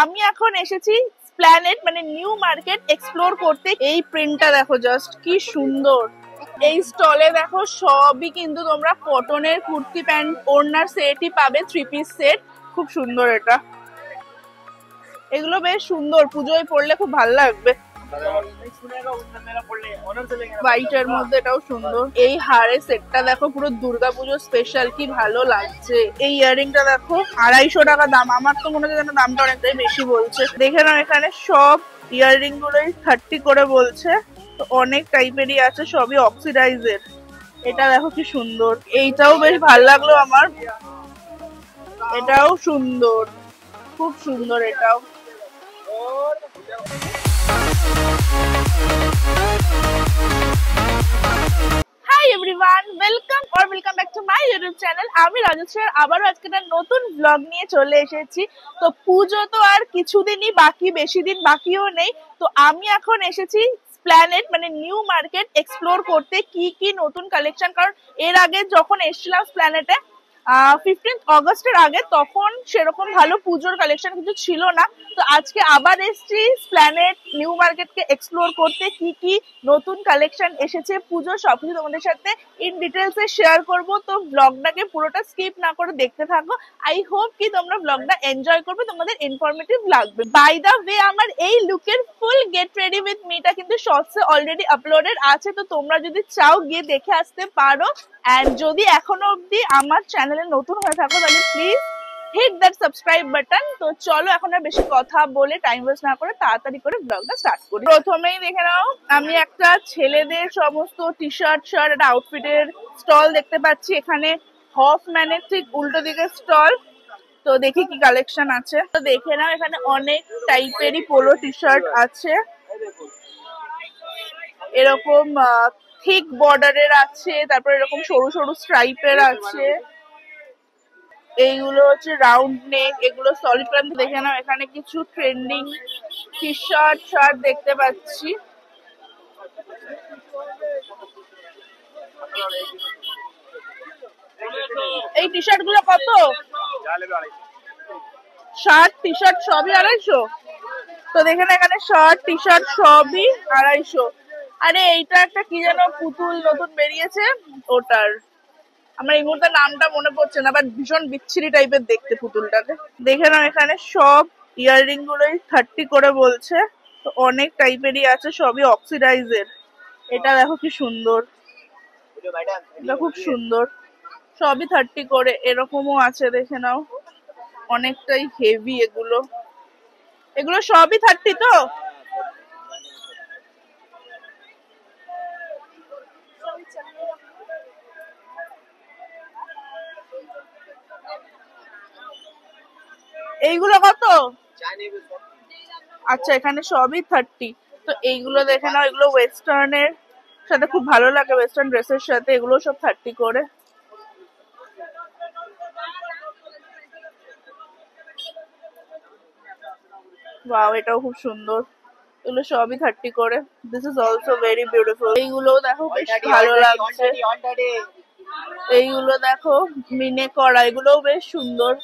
আমি এখন এসেছি প্ল্যানেট মানে নিউ মার্কেট এক্সপ্লোর করতে। এই প্রিন্টটা দেখো জাস্ট কি সুন্দর। এই স্টলে দেখো সবই কিন্তু তোমরা কটনের কুর্তি প্যান্ট ওড়নার সেটই পাবে, 3 পিস সেট। খুব সুন্দর এটা, এগুলো বেশ সুন্দর, পুজোয় পরলে খুব ভালো লাগবে। হোয়াইটের মধ্যে এটাও সুন্দর। এই হারের সেটটা দেখো পুরো দুর্গাপুজো স্পেশাল, কি ভালো লাগছে। এই ইয়াররিংটা দেখো 250 টাকা দাম। আমার তো মনে হচ্ছে দামটা অনেকটাই বেশি বলছে। দেখে নাও এখানে সব ইয়াররিং গুলোই 30 করে বলছে। তো অনেক টাইপেরই আছে, সবই অক্সিডাইজের। এটা দেখো কি সুন্দর, এইটাও বেশ ভালো লাগলো আমার। এটাও সুন্দর, খুব সুন্দর এটাও। Hi everyone, welcome back to my YouTube channel. আমি রাজশ্রী, আবারও আজকে একটা নতুন ব্লগ নিয়ে চলে এসেছি। তো পুজো তো আর কিছুদিনই বাকি, বেশি দিন বাকিও নেই। তো আমি এখন এসেছি প্ল্যানেট মানে নিউ মার্কেট এক্সপ্লোর করতে, কি কি নতুন কালেকশন। কারণ এর আগে যখন এসেছিলাম প্ল্যানেটে 15 অগস্টের আগে, তখন সেরকম ভালো পুজোর কালেকশন কিছু ছিল না। তো আজকে আবার এসেছি প্ল্যানেট নিউ মার্কেটকে এক্সপ্লোর করতে, কি কি নতুন কালেকশন এসেছে পুজো সবকিছু তোমাদের সাথে ইন ডিটেলসে শেয়ার করব। তো ব্লগটাকে পুরোটা স্কিপ না করে দেখতে থাকো। আই হোপ কি তোমরা ব্লগটা এনজয় করবে, তোমাদের ইনফরমেটিভ লাগবে। বাই দা ওয়ে, আমার এই লুকের ফুল গেট রেডি উইথ মিটা কিন্তু শর্টসে অলরেডি আপলোডেড আছে। তো তোমরা যদি চাও গিয়ে দেখে আসতে পারো। এন্ড যদি এখনো অবধি আমার চ্যানেলে নতুন হয়ে থাকো তাহলে please hit that subscribe button. তো চলো এখন আর বেশি কথা বলে টাইম ওয়েস্ট না করে তাড়াতাড়ি করে ব্লগটা স্টার্ট করি। প্রথমেই দেখে নাও, আমি একটা ছেলেদের সমস্ত টি শার্ট একটা আউটফিটের স্টল দেখতে পাচ্ছি। এখানে হফম্যানের ঠিক উল্টো দিকে স্টল। তো দেখি কি কালেকশন আছে। তো দেখে নাও, এখানে অনেক টাইপেরই পোলো টি শার্ট আছে। এরকম থিক বর্ডারের আছে, তারপর এরকম সরু সরু স্ট্রাইপের আছে। এইগুলো হচ্ছে রাউন্ড নেক, এগুলো সলিড প্যান্ট। দেখে নাও, এখানে কিছু ট্রেন্ডিং টি শার্ট দেখতে পাচ্ছি। এই টি শার্ট গুলো কত? শার্ট টি শার্ট সবই 250। তো দেখে না, এখানে শার্ট টি শার্ট সবই 250। আরে এইটা একটা কি যেন পুতুল নতুন বেরিয়েছে, ওটার আমার এই মুহূর্তে নামটা মনে পড়ছে না, বাট ভীষণ বিচ্ছিরি টাইপের দেখতে পুতুলটাকে। দেখে নাও, এখানে সব ইয়াররিং গুলোই 30 করে বলছে। তো অনেক টাইপেরই আছে, সবই অক্সিডাইজের। এটা দেখো কি সুন্দর, এটা খুব সুন্দর। সবই 30 করে। এরকমও আছে, দেখে নাও, অনেকটাই হেভি। এগুলো সবই 30 তো। এইগুলো কত? আচ্ছা, এখানে সবই 30। তো এইগুলো দেখে নাও, এগুলো ওয়েস্টার্নের সাথে খুব ভালো লাগে, ওয়েস্টার্ন ড্রেসের সাথে। এগুলো সব 30 করে। ওয়াও, এটাও খুব সুন্দর। এগুলো সবই 30 করে। This is also very beautiful. এইগুলো দেখো বেশ ভালো লাগছে। এইগুলো দেখো মিনে করা, এগুলোও বেশ সুন্দর।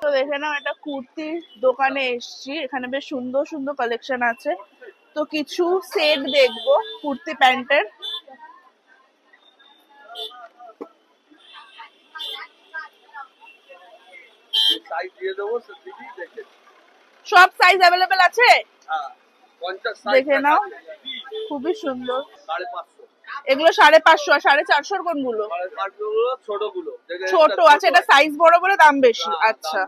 তো দেখে নাও, এটা কুর্তির দোকানে এসছি। এখানে বেশ সুন্দর সুন্দর কালেকশন আছে। তো কিছু সেট দেখবো কুর্তি প্যান্টের। সব সাইজ অ্যাভেলেবেল আছে, দেখে নাও, খুবই সুন্দর। এগুলো 550 আর 450 কোনগুলো? ছোট আছে, এটা সাইজ বড় বলে দাম বেশি। আচ্ছা,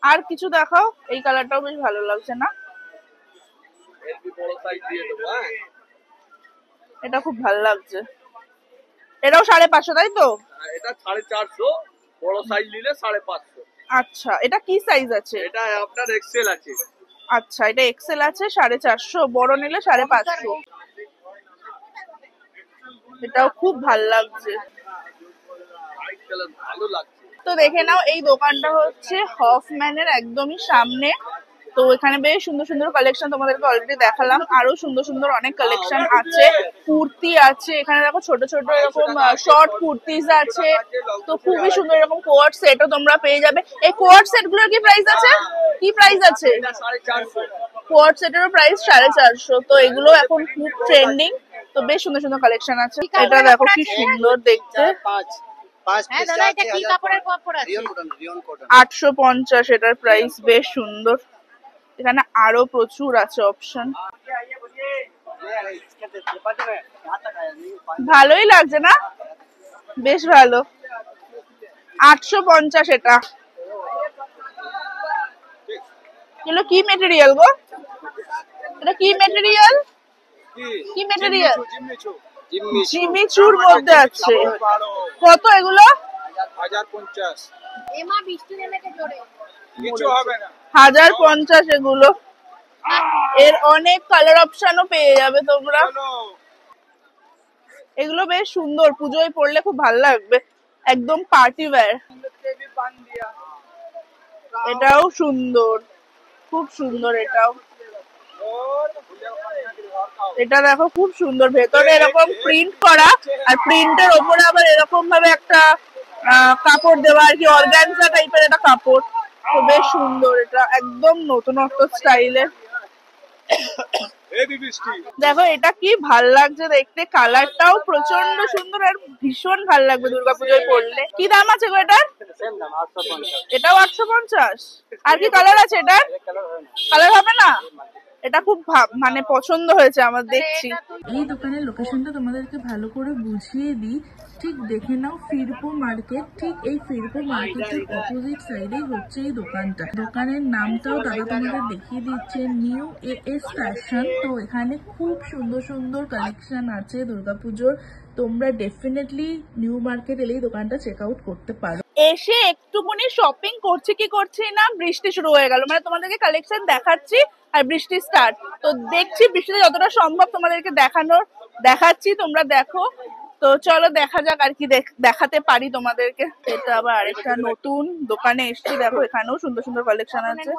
আর কিছু দেখাও। এই কালারটাও বেশ ভালো লাগছে না? এটা খুব ভালো লাগছে। এটাও 550 তাই তো? এটা 450, বড় সাইজ নিলে 550। আচ্ছা, এটা কি সাইজ আছে? এটা আপনার এক্সেল আছে। আচ্ছা, এটা এক্সেল আছে, 450, বড় নিলে 550। এটাও খুব ভালো লাগছে। ভালো লাগছে। তো দেখে নাও, এই দোকানটা হচ্ছে হফম্যানের একদমই সামনে। তো তো এখানে বেশ সুন্দর সুন্দর কালেকশন তোমাদেরকে অলরেডি দেখালাম, আরো সুন্দর সুন্দর অনেক কালেকশন আছে। কুর্তি আছে এখানে দেখো, ছোট ছোট এরকম শর্ট কুর্তিজ আছে, তো খুবই সুন্দর এরকম কোয়ার্ড সেটও তোমরা পেয়ে যাবে। এই কোয়ার্ড সেট গুলোর কি প্রাইস আছে? কি প্রাইস আছে? 450। কোয়ার্ড সেটেরও প্রাইস 450। তো এগুলো এখন খুব ট্রেন্ডিং, তো বেশ সুন্দর সুন্দর কালেকশন আছে। এটা দেখো কি সুন্দর দেখতে, 850 এটার প্রাইস, বেশ সুন্দর। এখানে আরো প্রচুর আছে অপশন, ভালোই লাগছে না? বেশ ভালো, 850 এটা। এগুলো কি মেটেরিয়াল গো? এটা কি মেটেরিয়াল? কি মেটেরিয়াল? জিমিচুর মধ্যে আছে। কত এগুলো? 1050। 1050 এগুলো। এর অনেক কালার অপশনও পেয়ে যাবে তোমরা। এগুলো বেশ সুন্দর, পুজোয় পরলে খুব ভালো লাগবে, একদম পার্টি ওয়্যার। এটাও সুন্দর, খুব সুন্দর এটাও। এটা দেখো খুব সুন্দর, ভেতরে এরকম প্রিন্ট করা, আর প্রিন্টের ওপরে আবার এরকম ভাবে একটা কাপড় দেওয়া, আর কি অর্গানজা টাইপের একটা কাপড়। তো বেশ সুন্দর, এটা একদম নতুনত্ব স্টাইলের। দেখো এটা কি ভাল লাগছে দেখতে, কালারটাও প্রচন্ড সুন্দর আর ভীষণ ভাল লাগবে দুর্গাপুজোয় পরলে। কি দাম আছে গো এটার? এটাও 850। আর কি কালার আছে এটার? কালার হবে না? এটা খুব মানে পছন্দ হয়েছে আমার, দেখছি। এই দোকানের লোকেশনটা তোমাদেরকে ভালো করে বুঝিয়ে দিই। ঠিক দেখে নাও, ফিরপো মার্কেট। ঠিক এই ফিরপো মার্কেটের অপোজিট সাইডেই হচ্ছে এই দোকানটা। দোকানের নামটাও দাদা তোমাদের দেখিয়ে দিচ্ছে, নিউ এএস ফ্যাশন। তো এখানে খুব সুন্দর সুন্দর কালেকশন আছে দুর্গাপুজোর। তোমরা ডেফিনেটলি নিউ মার্কেট এলেই দোকানটা চেক আউট করতে পারো। এসে একটুখানি শপিং করছি কি করছি না, বৃষ্টি শুরু হয়ে গেল। মানে তোমাদেরকে কালেকশন দেখাচ্ছি আর বৃষ্টি স্টার্ট। তো দেখছি বৃষ্টিতে যতটা সম্ভব তোমাদেরকে দেখাচ্ছি, তোমরা দেখো। তো চলো দেখা যাক আর কি দেখাতে পারি তোমাদেরকে। এটা আবার আরেকটা নতুন দোকানে এসছি, দেখো এখানেও সুন্দর সুন্দর কালেকশন আছে।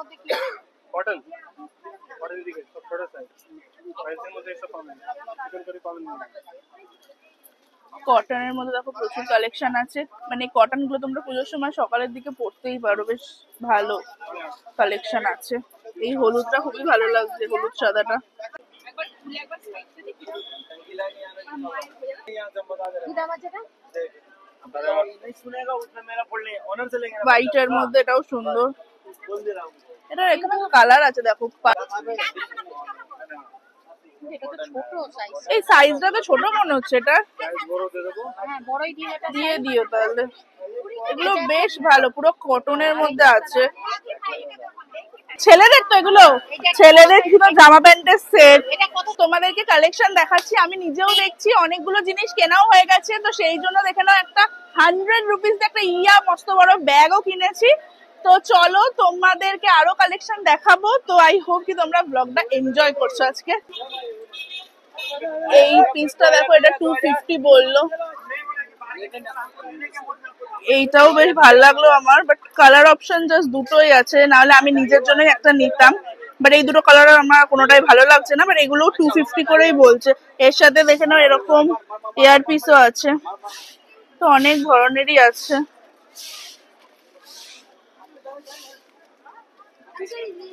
কটনের মধ্যে দেখো প্রচুর কালেকশন আছে। মানে কটন গুলো তোমরা পুজোর সময় সকালের দিকে পরতেই পারো, বেশ ভালো কালেকশন আছে। এই হলুদটা খুবই ভালো লাগছে, হলুদ সাদাটা। হোয়াইটের মধ্যে এটাও সুন্দর। এটা এখানে কালার আছে দেখো। এই সাইজটা তো ছোট মনে হচ্ছে, এটা দিয়ে দিও তাহলে। এগুলো বেশ ভালো, পুরো কটনের মধ্যে আছে। ছেলেদের তো এগুলো, ছেলেদের কিছু জামা প্যান্টের সেট। তোমাদেরকে কালেকশন দেখাচ্ছি, আমি নিজেও দেখছি, অনেকগুলো জিনিস কেনাও হয়ে গেছে। তো সেই জন্য দেখে নাও, একটা 100 রুপিস একটা মস্ত বড় ব্যাগও কিনেছি। তো চলো তোমাদেরকে আরো কালেকশন দেখাবো। তো আই হোপ কি তোমরা ব্লগটা এনজয় করছো আজকে। এই পিসটা দেখো, এটা 250 বললো। এইটাও বেশ ভালো লাগলো আমার, বাট কালার অপশন জাস্ট দুটোই আছে, নাহলে আমি নিজের জন্যই একটা নিতাম। বাট এই দুটো কালার আমার কোনোটাই ভালো লাগছে না। বাট এগুলো 250 করেই বলছে। এর সাথে দেখে নাও এরকম ইয়ার পিসও আছে, তো অনেক ধরনেরই আছে।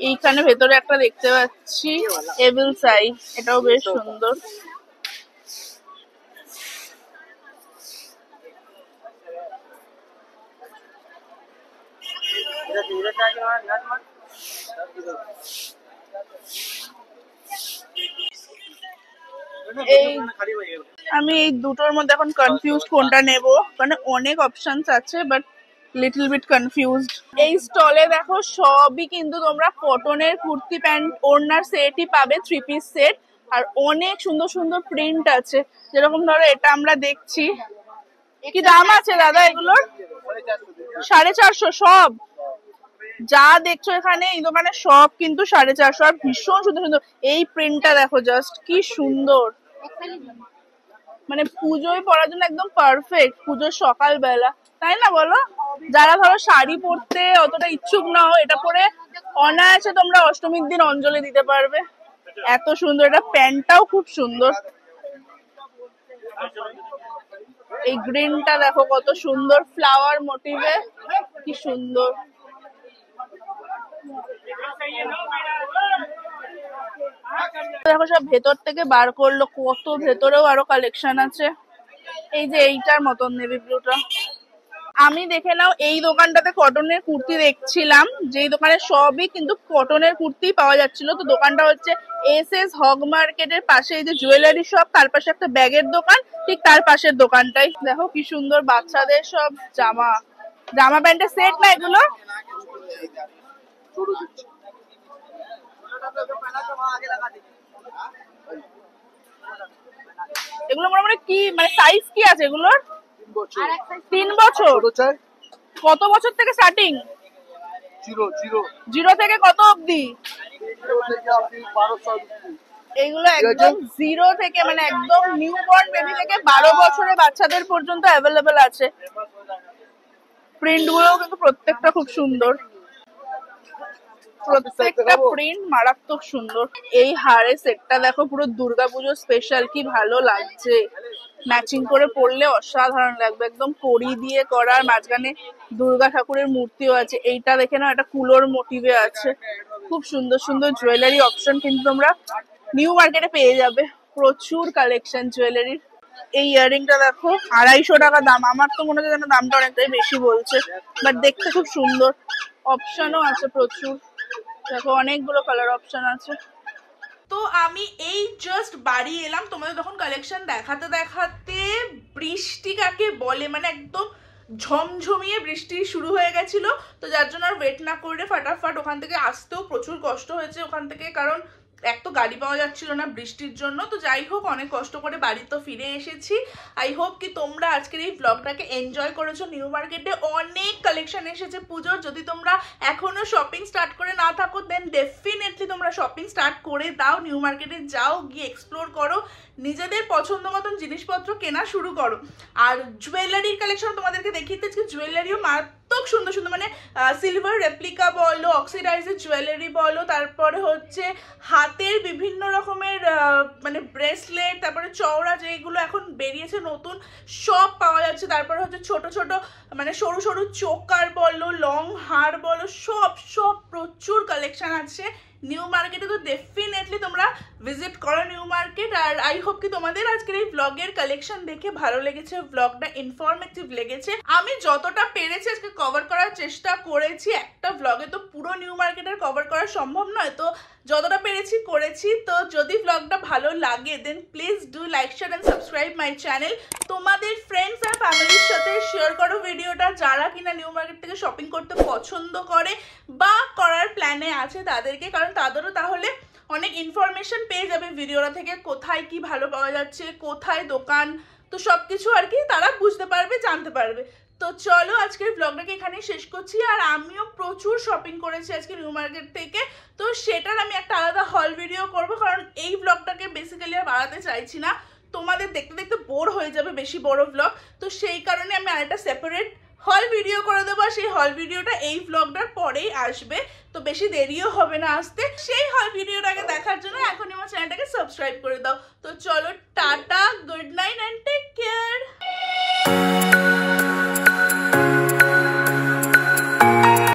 এইখানে ভেতরে একটা দেখতে পাচ্ছি এভিল সাইজ, এটাও বেশ সুন্দর। আমি এই দুটোর মধ্যে এখন কনফিউজ কোনটা নেব, মানে অনেক অপশনস আছে বাট লিটল বিট কনফিউজড। এই স্টলে দেখো সবই কিন্তু তোমরা কটনের কুর্তি প্যান্ট ওড়নার সেটই পাবে, 3 পিস সেট। আর অনেক সুন্দর সুন্দর প্রিন্ট আছে, যেরকম ধরো এটা আমরা দেখছি। কি দাম আছে দাদা এগুলোর? 450 সব। যা দেখছো এখানে এই দোকানে সব কিন্তু 450। আর ভীষণ সুন্দর সুন্দর এই প্রিন্টটা দেখো, জাস্ট কি সুন্দর। মানে পুজোয় পরার জন্য একদম পারফেক্ট, পুজোর সকালবেলা, তাই না বলো? যারা ধরো শাড়ি পরতে অতটা ইচ্ছুক নাও, এটা পরে অনায়াসে তোমরা অষ্টমীর দিন অঞ্জলি দিতে পারবে। এত সুন্দর, এটা প্যান্টটাও খুব সুন্দর। এই গ্রিনটা দেখো কত সুন্দর, ফ্লাওয়ার মোটিভে, কি সুন্দর। দেখো সব ভেতর থেকে বার করলো, কত ভেতরেও আরো কালেকশন আছে। এই যে এইটার মতন নেভি ব্লুটা, আমি দেখে নাও এই দোকানটাতে কটনের কুর্তি দেখছিলাম, যেই দোকানে সবই কিন্তু কটনের কুর্তি পাওয়া যাচ্ছিল। তো দোকানটা হচ্ছে এস হগ মার্কেটের পাশে, এই যে জুয়েলারি শপ, তার পাশে একটা ব্যাগের দোকান, ঠিক তার পাশের দোকানটাই। দেখো কি সুন্দর বাচ্চাদের সব জামা, জামা প্যান্টের সেট না এগুলো। এগুলো মোটামুটি কি মানে সাইজ কি আছে এগুলোর? 3 বছর। কত বছর থেকে স্টার্টিং? জিরো থেকে কত অবধি? এগুলো একদম জিরো থেকে, মানে একদম নিউ বর্ন বেবি থেকে 12 বছরের বাচ্চাদের পর্যন্ত অ্যাভেলেবেল আছে। প্রিন্ট গুলো কিন্তু প্রত্যেকটা খুব সুন্দর, প্রত্যেকটা প্রিন্ট মারাত্মক সুন্দর। এই হারের সেটটা দেখো, পুরো দুর্গাপুজো স্পেশাল, কি ভালো লাগছে। ম্যাচিং করে পরলে অসাধারণ লাগবে, একদম কড়ি দিয়ে করা, মাঝখানে দুর্গা ঠাকুরের মূর্তিও আছে। এইটা দেখে না, এটা কুলোর মোটিভে আছে। খুব সুন্দর সুন্দর জুয়েলারি অপশন কিন্তু তোমরা নিউ মার্কেটে পেয়ে যাবে, প্রচুর কালেকশন জুয়েলারির। এই ইয়াররিংটা দেখো 250 টাকা দাম। আমার তো মনে হয় যেন দামটা অনেকটাই বেশি বলছে, বাট দেখতে খুব সুন্দর। অপশনও আছে প্রচুর, দেখো অনেকগুলো কালার অপশন আছে। তো আমি এই জাস্ট বাড়ি এলাম তোমাদের তখন কালেকশন দেখাতে দেখাতে বৃষ্টি কাকে বলে, মানে একদম ঝমঝমিয়ে বৃষ্টি শুরু হয়ে গেছিল। তো যার জন্য আর ওয়েট না করে ফাটাফাট ওখান থেকে আসতেও প্রচুর কষ্ট হয়েছে ওখান থেকে, কারণ এক তো গাড়ি পাওয়া যাচ্ছিল না বৃষ্টির জন্য। তো যাই হোক, অনেক কষ্ট করে বাড়ি তো ফিরে এসেছি। আই হোপ কি তোমরা আজকের এই ব্লগটাকে এনজয় করেছো। নিউ মার্কেটে অনেক কালেকশন এসেছে পুজোর। যদি তোমরা এখনো শপিং স্টার্ট করে না থাকো, দেন ডেফিনেটলি তোমরা শপিং স্টার্ট করে দাও। নিউ মার্কেটে যাও, গিয়ে এক্সপ্লোর করো, নিজেদের পছন্দ মতন জিনিসপত্র কেনা শুরু করো। আর জুয়েলারির কালেকশন তোমাদেরকে দেখিয়ে দিচ্ছি, জুয়েলারিও মারাত্মক সুন্দর সুন্দর, মানে সিলভার রেপ্লিকা বলো, অক্সিডাইজের জুয়েলারি বলো, তারপরে হচ্ছে হাতের বিভিন্ন রকমের মানে ব্রেসলেট, তারপরে চওড়া যেগুলো এখন বেরিয়েছে নতুন সব পাওয়া যাচ্ছে। তারপরে হচ্ছে ছোট ছোট মানে সরু সরু চোকার বলো, লং হার বলো, সব সব প্রচুর কালেকশন আছে নিউ মার্কেটে। তো ডেফিনেটলি তোমরা ভিজিট করো নিউ মার্কেট। আর আই হোপ কি তোমাদের আজকের এই ব্লগের কালেকশন দেখে ভালো লেগেছে, ব্লগটা ইনফরমেটিভ লেগেছে। আমি যতটা পেরেছি আজকে কভার করার চেষ্টা করেছি। একটা ব্লগে তো পুরো নিউ মার্কেটের কভার করা সম্ভব নয়, তো যতটা পেরেছি করেছি। তো যদি ব্লগটা ভালো লাগে then please do like, share and subscribe my channel. তোমাদের ফ্রেন্ডস আর ফ্যামিলির সাথে শেয়ার করো ভিডিওটা, যারা কিনা নিউ মার্কেট থেকে শপিং করতে পছন্দ করে বা করার প্ল্যানে আছে তাদেরকে, কারণ তাদেরও তাহলে অনেক ইনফরমেশন পেয়ে যাবে ভিডিওটা থেকে, কোথায় কি ভালো পাওয়া যাচ্ছে, কোথায় দোকান, তো সবকিছু আর কি তারা বুঝতে পারবে, জানতে পারবে। তো চলো আজকের ব্লগটাকে এখানেই শেষ করছি। আর আমিও প্রচুর শপিং করেছি আজকে নিউ মার্কেট থেকে, তো সেটার আমি একটা আলাদা হল ভিডিও করব, কারণ এই ব্লগটাকে বেসিক্যালি আর বাড়াতে চাইছি না, তোমাদের দেখতে দেখতে বোর হয়ে যাবে বেশি বড় ব্লগ। তো সেই কারণে আমি আরেকটা সেপারেট হল ভিডিও করে দেবো, সেই হল ভিডিওটা এই ব্লগটার পরেই আসবে, তো বেশি দেরিও হবে না আসতে। সেই হল ভিডিওটাকে দেখার জন্য এখনই আমার চ্যানেলটাকে সাবস্ক্রাইব করে দাও। তো চলো tata, good night and take care.